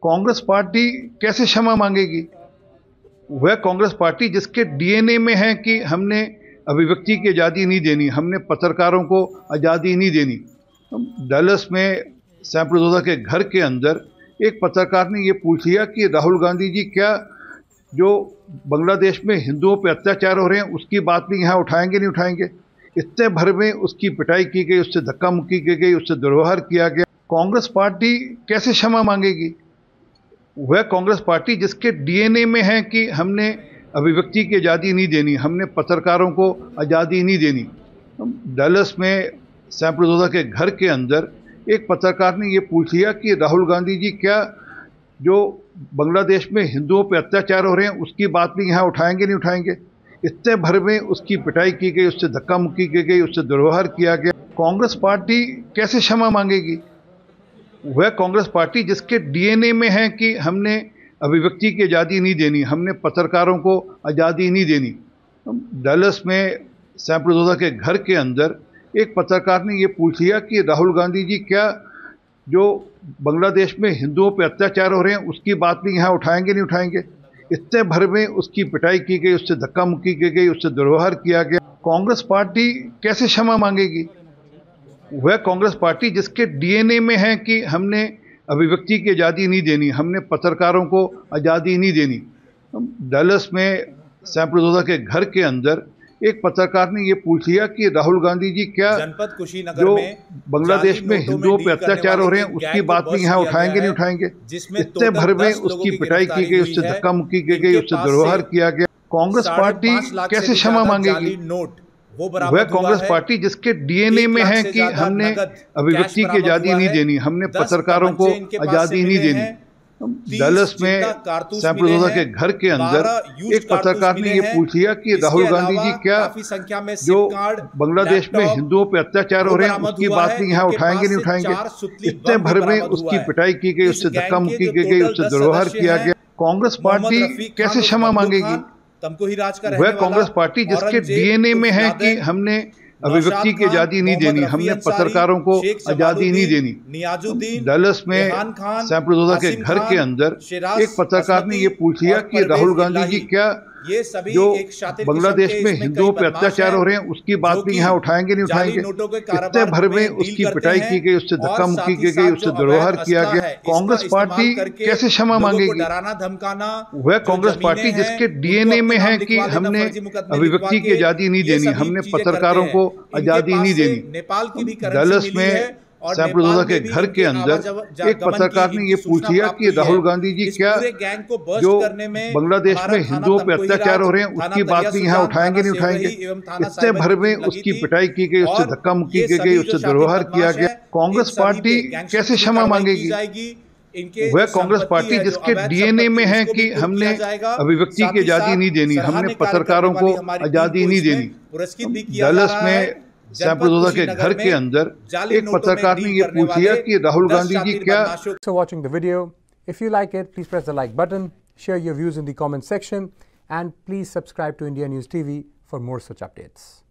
Congress party कैसे क्षमा मांगेगी? वह कांग्रेस पार्टी जिसके डीएनए में है कि हमने अभिव्यक्ति की आज़ादी नहीं देनी, हमने पत्रकारों को आज़ादी नहीं देनी। डलस में सैम्प्रोजा के घर के अंदर एक पत्रकार ने ये पूछ लिया कि राहुल गांधी जी क्या जो बांग्लादेश में हिंदुओं पर अत्याचार हो रहे हैं उसकी बात भी यहाँ उठाएंगे नहीं उठाएंगे? इतने भर में उसकी पिटाई की गई, उससे धक्का मुक्की की गई, उससे दुर्व्यवहार किया गया। कांग्रेस पार्टी कैसे क्षमा मांगेगी? वह कांग्रेस पार्टी जिसके डीएनए में है कि हमने अभिव्यक्ति की आज़ादी नहीं देनी, हमने पत्रकारों को आज़ादी नहीं देनी। डलस में सैम्प्रोजा के घर के अंदर एक पत्रकार ने ये पूछ लिया कि राहुल गांधी जी क्या जो बांग्लादेश में हिंदुओं पर अत्याचार हो रहे हैं उसकी बात भी यहाँ उठाएंगे नहीं उठाएंगे? इतने भर में उसकी पिटाई की गई, उससे धक्का मुक्की की गई, उससे दुर्व्यवहार किया गया। कांग्रेस पार्टी कैसे क्षमा मांगेगी? वह कांग्रेस पार्टी जिसके डीएनए में है कि हमने अभिव्यक्ति की आज़ादी नहीं देनी, हमने पत्रकारों को आज़ादी नहीं देनी। डलस में सैम्प्रोजा के घर के अंदर एक पत्रकार ने ये पूछ लिया कि राहुल गांधी जी क्या जो बांग्लादेश में हिंदुओं पर अत्याचार हो रहे हैं उसकी बात भी यहाँ उठाएंगे नहीं उठाएंगे? इतने भर में उसकी पिटाई की गई, उससे धक्का मुक्की की गई, उससे दुर्व्यवहार किया गया। कांग्रेस पार्टी कैसे क्षमा मांगेगी? वह कांग्रेस पार्टी जिसके डीएनए में है कि हमने अभिव्यक्ति की आज़ादी नहीं देनी, हमने पत्रकारों को आज़ादी नहीं देनी। डलस में सैम्प्रोजा के घर के अंदर एक पत्रकार ने ये पूछ लिया कि राहुल गांधी जी क्या जनपद कुशीनगर जो में बांग्लादेश में हिंदुओं पर अत्याचार हो रहे हैं उसकी बात भी यहाँ उठाएंगे नहीं उठाएंगे? इतने भर में उसकी पिटाई की गई, उससे धक्का मुक्की की गई, उससे दुर्व्यवहार किया गया। कांग्रेस पार्टी कैसे क्षमा मांगेगी? वह कांग्रेस पार्टी जिसके डीएनए में है कि हमने अभिव्यक्ति की आज़ादी नहीं देनी, हमने पत्रकारों को आज़ादी नहीं देनी। डलस में सैम्प्रोजा के घर के अंदर एक पत्रकार ने ये पूछ लिया कि राहुल गांधी जी क्या जो बांग्लादेश में हिंदुओं पर अत्याचार हो रहे हैं उसकी बात भी यहाँ उठाएंगे नहीं उठाएंगे? इतने भर में उसकी पिटाई की गई, उससे धक्का मुक्की की गई, उससे दुर्व्यवहार किया गया। कांग्रेस पार्टी कैसे क्षमा मांगेगी? वह कांग्रेस पार्टी जिसके डीएनए में है कि हमने अभिव्यक्ति की आज़ादी नहीं देनी, हमने पत्रकारों को आज़ादी नहीं देनी। डलस में सैम्प्रोजा के घर के अंदर एक पत्रकार ने ये पूछ लिया कि राहुल गांधी जी क्या जो बांग्लादेश में हिंदुओं पर अत्याचार हो रहे हैं उसकी बात भी यहाँ उठाएंगे नहीं उठाएंगे? इतने भर में उसकी पिटाई की गई, उससे धक्का मुक्की की गई, उससे दुर्व्यवहार किया गया। कांग्रेस पार्टी कैसे क्षमा मांगेगी? वह कांग्रेस पार्टी जिसके डीएनए में है कि हमने अभिव्यक्ति की आज़ादी नहीं देनी, हमने पत्रकारों को आज़ादी नहीं देनी। डलस में सैम्प्रोजा के घर के अंदर एक पत्रकार ने ये पूछ लिया कि राहुल गांधी जी क्या जो बांग्लादेश में हिंदुओं पर अत्याचार हो रहे हैं उसकी बात भी यहाँ उठाएंगे नहीं उठाएंगे? इतने भर में उसकी पिटाई की गई, उससे धक्का मुक्की की गई, उससे दुर्व्यवहार किया गया। कांग्रेस पार्टी कैसे क्षमा मांगेगी? वह कांग्रेस पार्टी जिसके डीएनए में है कि हमने अभिव्यक्ति की आज़ादी नहीं देनी, हमने पत्रकारों को आज़ादी नहीं देनी। डलस में सैम्प्रोजा के घर के अंदर एक पत्रकार ने ये पूछ लिया कि राहुल गांधी जी क्या। So watching the video. If you like it, please press the like button, share your views in the comment section, and please subscribe to India News TV for more such updates.